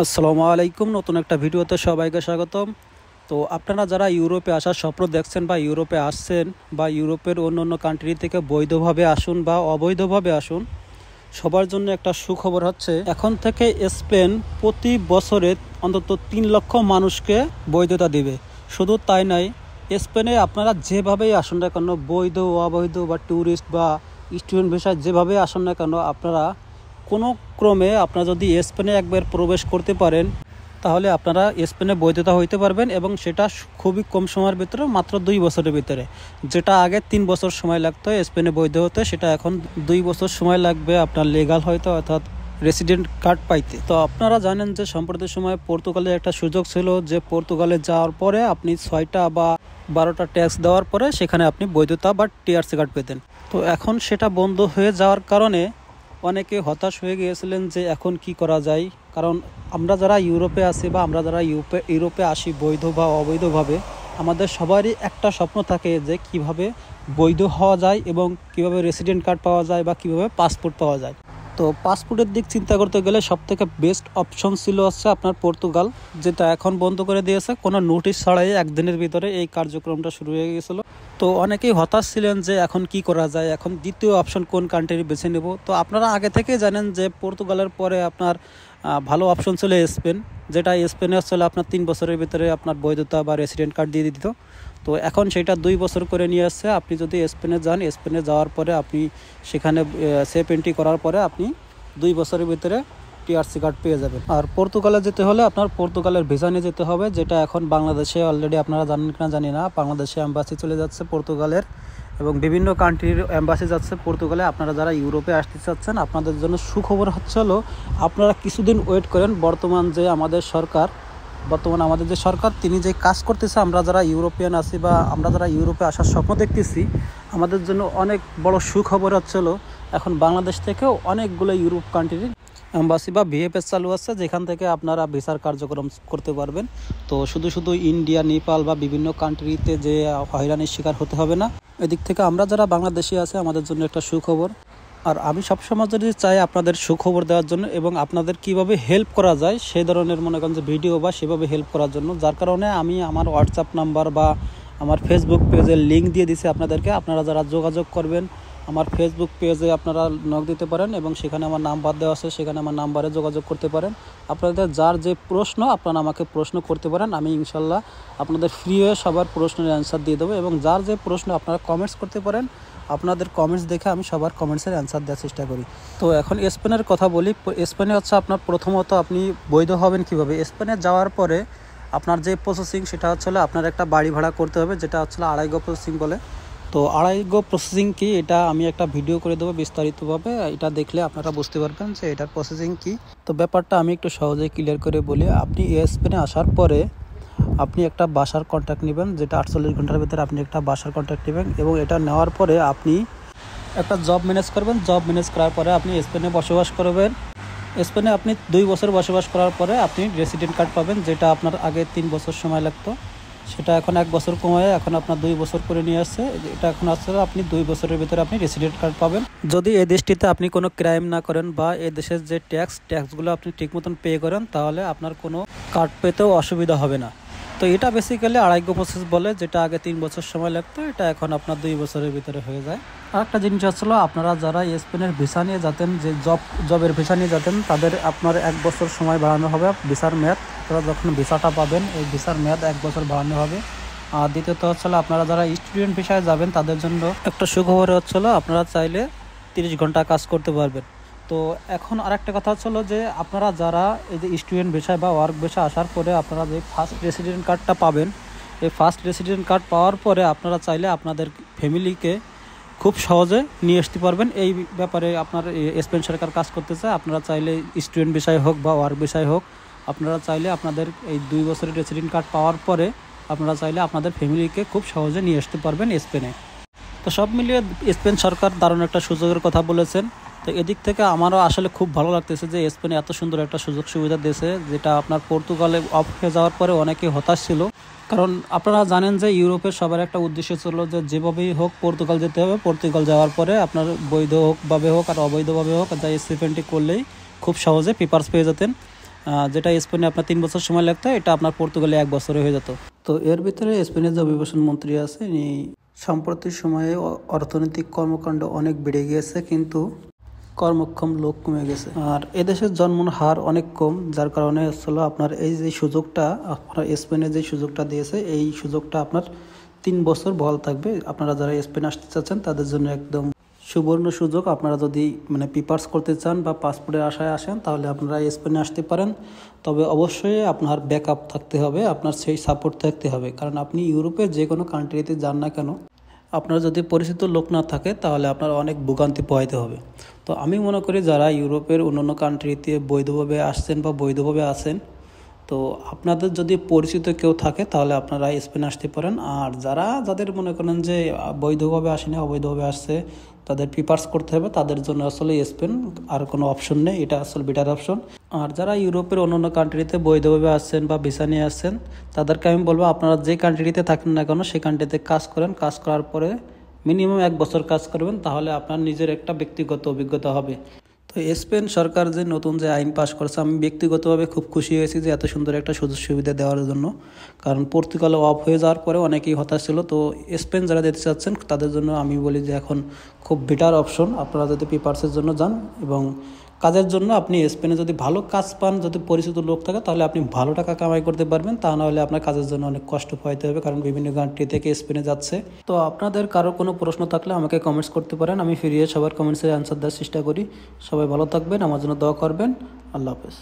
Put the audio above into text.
আসসালামু আলাইকুম। নতুন একটা ভিডিওতে সবাইকে স্বাগতম। তো আপনারা যারা ইউরোপে আসার স্বপ্ন দেখছেন বা ইউরোপে আসছেন বা ইউরোপের অন্য অন্য কান্ট্রি থেকে বৈধভাবে আসুন বা অবৈধভাবে আসুন, সবার জন্য একটা সুখবর হচ্ছে এখন থেকে স্পেন প্রতি বছরে অন্তত 3 লক্ষ মানুষকে বৈধতা দিবে। শুধু তাই নয়, স্পেনে আপনারা যেভাবেই আসুন না কেন, বৈধ অবৈধ বা ট্যুরিস্ট বা স্টুডেন্ট ভিসায় যেভাবেই আসুন না কেন, আপনারা কোনো ক্রমে আপনারা যদি স্পেনে একবার প্রবেশ করতে পারেন তাহলে আপনারা স্পেনে বৈধতা হইতে পারবেন, এবং সেটা খুবই কম সময়ের ভিতরে, মাত্র 2 বছরের ভিতরে। যেটা আগে 3 বছর সময় লাগতো স্পেনে বৈধ হতে, সেটা এখন 2 বছর সময় লাগবে আপনার লিগ্যাল হয়তো, অর্থাৎ রেসিডেন্ট কার্ড পাইতে। তো আপনারা জানেন যে সম্প্রতি সময় পর্তুগালে একটা সুযোগ ছিল যে পর্তুগালে যাওয়ার পরে আপনি 6টা বা 12টা ট্যাক্স দেওয়ার পরে সেখানে আপনি বৈধতা বা টিআরসি কার্ড পেতেন। তো এখন সেটা বন্ধ হয়ে যাওয়ার কারণে অনেকে হতাশ হয়ে গিয়েছিলেন যে এখন কি করা যায়। কারণ আমরা যারা ইউরোপে আছি বা আমরা যারা ইউরোপে আসি বৈধ বা অবৈধভাবে, আমাদের সবারই একটা স্বপ্ন থাকে যে কিভাবে বৈধ হওয়া যায় এবং কিভাবে রেসিডেন্ট কার্ড পাওয়া যায় বা কিভাবে পাসপোর্ট পাওয়া যায়। তো পাসপোর্টের দিক চিন্তা করতে গেলে সবথেকে বেস্ট অপশন ছিল হচ্ছে আপনার পর্তুগাল, যেটা এখন বন্ধ করে দিয়েছে। কোনো নোটিশ ছাড়াই একদিনের ভিতরে এই কার্যক্রমটা শুরু হয়ে গিয়েছিল। তো অনেকেই হতাশ ছিলেন যে এখন কি করা যায়, এখন দ্বিতীয় অপশন কোন কান্ট্রি বেছে নেব। তো আপনারা আগে থেকেই জানেন যে পর্তুগালের পরে আপনার ভালো অপশন ছিল স্পেন, যেটা স্পেনে হচ্ছিল আপনার 3 বছরের ভিতরে আপনার বৈধতা বা রেসিডেন্ট কার্ড দিয়ে দিত। তো এখন সেটা 2 বছর করে নিয়ে আসছে। আপনি যদি স্পেনে যান, স্পেনে যাওয়ার পরে আপনি সেখানে সেফ এন্ট্রি করার পরে আপনি 2 বছরের ভিতরে টিআরসি কার্ড পেয়ে যাবেন। আর পর্তুগালে যেতে হলে আপনার পর্তুগালের ভিসা নিয়ে যেতে হবে, যেটা এখন বাংলাদেশে অলরেডি আপনারা জানেন কিনা জানি না, বাংলাদেশে এম্বাসি চলে যাচ্ছে পর্তুগালের, এবং বিভিন্ন কান্ট্রির এম্বাসি যাচ্ছে পর্তুগালে। আপনারা যারা ইউরোপে আসতে চাচ্ছেন, আপনাদের জন্য সুখবর হচ্ছে হলো আপনারা কিছুদিন ওয়েট করেন। বর্তমান আমাদের যে সরকার তিনি যে কাজ করতেছে, আমরা যারা ইউরোপিয়ান আছি বা আমরা যারা ইউরোপে আসার স্বপ্ন দেখতেছি, আমাদের জন্য অনেক বড় সুখবর হচ্ছে হলো এখন বাংলাদেশ থেকেও অনেকগুলো ইউরোপ কান্ট্রির এম্বাসি বা ভিএফএস চালু আছে, যেখান থেকে আপনারা ভিসার কার্যক্রম করতে পারবেন। তো শুধু ইন্ডিয়া, নেপাল বা বিভিন্ন কান্ট্রিতে যে হয়রানির শিকার হতে হবে না। এদিক থেকে আমরা যারা বাংলাদেশি আছে আমাদের জন্য একটা সুখবর। আর আমি সবসময় যদি চাই আপনাদের সুখবর দেওয়ার জন্য এবং আপনাদের কিভাবে হেল্প করা যায় সেই ধরনের মনে করেন যে ভিডিও বা সেভাবে হেল্প করার জন্য, যার কারণে আমি আমার হোয়াটসঅ্যাপ নাম্বার বা আমার ফেসবুক পেজের লিঙ্ক দিয়ে দিছি আপনাদেরকে। আপনারা যারা যোগাযোগ করবেন আমার ফেসবুক পেজে আপনারা নক দিতে পারেন, এবং সেখানে আমার নাম্বার দেওয়া আছে, সেখানে আমার নাম্বারে যোগাযোগ করতে পারেন। আপনাদের যার যে প্রশ্ন আপনারা আমাকে প্রশ্ন করতে পারেন, আমি ইনশাল্লাহ আপনাদের ফ্রি হয়ে সবার প্রশ্নের অ্যান্সার দিয়ে দেবো। এবং যার যে প্রশ্ন আপনারা কমেন্টস করতে পারেন, আপনাদের কমেন্টস দেখে আমি সবার কমেন্টসের অ্যান্সার দেওয়ার চেষ্টা করি। তো এখন স্পেনের কথা বলি। স্পেনে হচ্ছে আপনার প্রথমত আপনি বৈধ হবেন কীভাবে। স্পেনে যাওয়ার পরে আপনার যে প্রসেসিং সেটা হচ্ছে আপনার একটা বাড়ি ভাড়া করতে হবে, যেটা হচ্ছে আড়াইগো প্রসেসিং বলে। তো আড়াইগো প্রসেসিং কি, এটা আমি একটা ভিডিও করে দেবো বিস্তারিতভাবে, এটা দেখলে আপনারা বুঝতে পারবেন যে এটার প্রসেসিং কি। তো ব্যাপারটা আমি একটু সহজেই ক্লিয়ার করে বলি। আপনি স্পেনে আসার পরে আপনি একটা বাসার কন্ট্যাক্ট নেবেন, যেটা 48 ঘন্টার ভিতরে আপনি একটা বাসার কন্ট্যাক্ট নেবেন, এবং এটা নেওয়ার পরে আপনি একটা জব ম্যানেজ করবেন। জব ম্যানেজ করার পরে আপনি স্পেনে বসবাস করবেন। স্পেনে আপনি 2 বছর বসবাস করার পরে আপনি রেসিডেন্ট কার্ড পাবেন, যেটা আপনার আগে 3 বছর সময় লাগতো, সেটা এখন 1 বছর কমায় এখন আপনার 2 বছর করে নিয়ে আসছে। এটা এখন আসলে আপনি 2 বছরের ভিতরে আপনি রেসিডেন্ট কার্ড পাবেন। যদি এই দেশটিতে আপনি কোনো ক্রাইম না করেন বা এই দেশের যে ট্যাক্সগুলো আপনি ঠিক মতন পে করেন, তাহলে আপনার কোনো কার্ড পেতেও অসুবিধা হবে না। তো এটা বেসিক্যালি আড়াইগো প্রসেস বলে, যেটা আগে 3 বছর সময় লাগতো, এটা এখন আপনার 2 বছরের ভিতরে হয়ে যায়। আর একটা জিনিস হচ্ছিলো, আপনারা যারা স্পেনের ভিসা নিয়ে যেতেন, যে জবের ভিসা নিয়ে যেতেন, তাদের আপনার 1 বছর সময় বাড়ানো হবে ভিসার মেয়াদ। আপনারা যখন ভিসাটা পাবেন এই ভিসার মেয়াদ 1 বছর বাড়ানো হবে। আর দ্বিতীয়ত হচ্ছিলো আপনারা যারা স্টুডেন্ট ভিসায় যাবেন তাদের জন্য একটা সুখবর হচ্ছিলো আপনারা চাইলে 30 ঘন্টা কাজ করতে পারবেন। তো এখন আরেকটা কথা হচ্ছিল যে আপনারা যারা এই যে স্টুডেন্ট ভিসায় বা ওয়ার্ক ভিসায় আসার পরে আপনারা যে ফার্স্ট রেসিডেন্ট কার্ডটা পাবেন, এই ফার্স্ট রেসিডেন্ট কার্ড পাওয়ার পরে আপনারা চাইলে আপনাদের ফ্যামিলিকে খুব সহজে নিয়ে আসতে পারবেন। এই ব্যাপারে আপনার স্পেন সরকার কাজ করতেছে। আপনারা চাইলে স্টুডেন্ট ভিসায় হোক বা ওয়ার্ক ভিসায় হোক, আপনারা চাইলে আপনাদের এই 2 বছরের রেসিডেন্ট কার্ড পাওয়ার পরে আপনারা চাইলে আপনাদের ফ্যামিলিকে খুব সহজে নিয়ে আসতে পারবেন স্পেনে। তো সব মিলিয়ে স্পেন সরকার দারুণ একটা সুযোগের কথা বলেছেন। তো এদিক থেকে আমারও আসলে খুব ভালো লাগতেছে যে স্পেনে এত সুন্দর একটা সুযোগ সুবিধা দিয়েছে, যেটা আপনার পর্তুগালে অফ হয়ে যাওয়ার পরে অনেকে হতাশ ছিল। কারণ আপনারা জানেন যে ইউরোপের সবার একটা উদ্দেশ্য ছিল যে যেভাবেই হোক পর্তুগাল যেতে হবে। পর্তুগাল যাওয়ার পরে আপনার বৈধভাবে হোক আর অবৈধভাবে হোক, যা এসএফএনটি করলেই খুব সহজে পেপারস পেয়ে যেতেন। যেটা স্পেনে আপনার 3 বছর সময় লাগতো, এটা আপনার পর্তুগালে 1 বছরে হয়ে যেত। তো এর ভিতরে স্পেনের যে অভিবাসন মন্ত্রী আছে, ইনি সাম্প্রতিক সময়ে অর্থনৈতিক কর্মকাণ্ড অনেক বেড়ে গিয়েছে, কিন্তু কর্মক্ষম লোক কমে গেছে। আর এদেশের জন্মর হার অনেক কম, যার কারণে আসলে আপনার এই যে সুযোগটা আপনার স্পেনে যে সুযোগটা দিয়েছে, এই সুযোগটা আপনার 3 বছর বহাল থাকবে। আপনারা যারা স্পেন আসতে চাচ্ছেন তাদের জন্য একদম সুবর্ণ সুযোগ। আপনারা যদি পেপারস করতে চান বা পাসপোর্টের আশায় আসেন, তাহলে আপনারা স্পেনে আসতে পারেন। তবে অবশ্যই আপনার ব্যাকআপ থাকতে হবে, আপনার সেই সাপোর্ট থাকতে হবে। কারণ আপনি ইউরোপের যে কোনো কান্ট্রিতে যান না কেন, আপনার যদি পরিচিত লোক না থাকে তাহলে আপনার অনেক ভোগান্তি পোহাইতে হবে। তো আমি মনে করি যারা ইউরোপের অন্যান্য কান্ট্রিতে বৈধভাবে আসছেন বা বৈধভাবে আছেন, তো আপনাদের যদি পরিচিত কেউ থাকে তাহলে আপনারা স্পেন আসতে পারেন। আর যাদের মনে করেন যে বৈধভাবে আসেনি, অবৈধভাবে আসছে, তাদের পেপারস করতে হবে, তাদের জন্য আসলে স্পেন আর কোনো অপশন নেই, এটা আসলে বেটার অপশন। আর যারা ইউরোপের অন্যান্য কান্ট্রিতে বৈধভাবে আসছেন বা ভিসা নিয়ে আসছেন, তাদেরকে আমি বলবো আপনারা যে কান্ট্রিতে থাকেন না কেন সেই কান্ট্রিতে কাজ করেন। কাজ করার পরে মিনিমাম 1 বছর কাজ করবেন, তাহলে আপনার নিজের একটা ব্যক্তিগত অভিজ্ঞতা হবে। তো স্পেন সরকার যে নতুন যে আইন পাশ করেছে, আমি ব্যক্তিগতভাবে খুব খুশি হয়েছি যে এত সুন্দর একটা সুযোগ সুবিধা দেওয়ার জন্য। কারণ পর্তুগালে অফ হয়ে যাওয়ার পরে অনেকেই হতাশ ছিল। তো স্পেন যারা যেতে চাচ্ছেন তাদের জন্য আমি বলি যে এখন খুব বেটার অপশন। আপনারা যদি পেপারসের জন্য যান এবং কাজের জন্য আপনি স্পেনে যদি ভালো কাজ পান, যদি পরিচিত লোক থাকে, তাহলে আপনি ভালো টাকা কামাই করতে পারবেন। তা না হলে আপনার কাজের জন্য অনেক কষ্ট পোহাইতে হবে, কারণ বিভিন্ন কান্ট্রি থেকে স্পেনে যাচ্ছে। তো আপনাদের কারো কোনো প্রশ্ন থাকলে আমাকে কমেন্টস করতে পারেন, আমি ফিরিয়ে সবার কমেন্টসের অ্যান্সার দেওয়ার চেষ্টা করি। সবাই ভালো থাকবেন, আমার জন্য দোয়া করবেন। আল্লাহ হাফেজ।